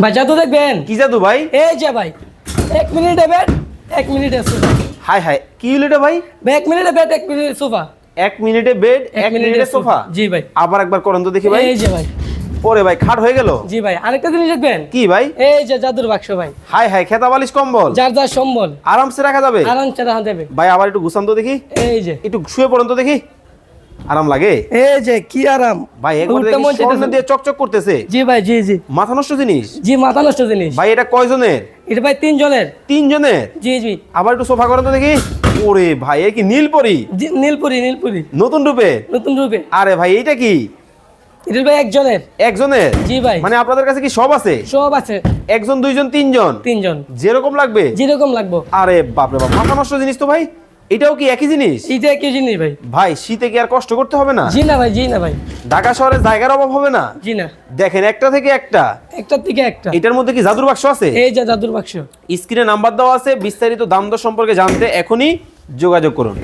ভাই জাদু দেখবেন? কি জাদু ভাই? এই যে ভাই 1 মিনিটে বেড 1 মিনিটে সোফা। হাই হাই, কি হলো এটা ভাই? ভাই 1 মিনিটে বেড 1 মিনিটে সোফা। 1 মিনিটে বেড 1 মিনিটে সোফা। জি ভাই। আবার একবার করেন তো দেখি ভাই। এই যে ভাই। ওরে ভাই খাট হয়ে গেল। জি ভাই, আরেকটা জিনিস দেখবেন? কি ভাই? এই যে জাদুর বাক্স ভাই। হাই হাই, খেতা বালিশ কম্বল যার যার সম্বল আরামসে রাখা যাবে। আরামসে রাখা যাবে। ভাই আবার একটু গুছান তো দেখি। এই যে একটু শুয়ে পড়ুন তো দেখি। আরাম লাগে? এই যে কি আরাম ভাই একবার উঠতে দেখি মন স্বর্ণ চাইতেছে। দিয়ে চকচক করতেছে। জি ভাই, জি জি মাথা নষ্ট জিনিস। জি, মাথা নষ্ট জিনিস। ভাই এটা কয়জনের? এটা ভাই 3 জনের। 3 জনের? জি জি আবার একটু সোফা করেন তো দেখি। ওরে ভাই এ কি নীলপরি? জি, নীলপুরি নীলপুরি নতুন রূপে? নতুন রূপে। আরে ভাই এইটা কি? এটা ভাই একজনের। একজনের? জি ভাই। মানে আপনাদের কাছে কি সব আছে? সব আছে। একজন, দুইজন, তিনজন? 3 জন। যেরকম লাগবে? যেরকম লাগবো। আরে বাপরে বাপ, মাথা নষ্ট জিনিস তো ভাই। এটাও কি একই জিনিস? এটা কি জিনিস ভাই? ভাই শীতে কি আর কষ্ট করতে হবে না? জি না ভাই, জি না ভাই, ঢাকা শহরে জায়গার অভাব হবে না? জি না। দেখেন একটা থেকে একটা। একটার থেকে একটা। এটার মধ্যে কি জাদুর বাক্স আছে? এই যে জাদুর বাক্স। স্ক্রিনে নাম্বার দেওয়া আছে, বিস্তারিত দাম দর সম্পর্কে জানতে এখনই যোগাযোগ করুন।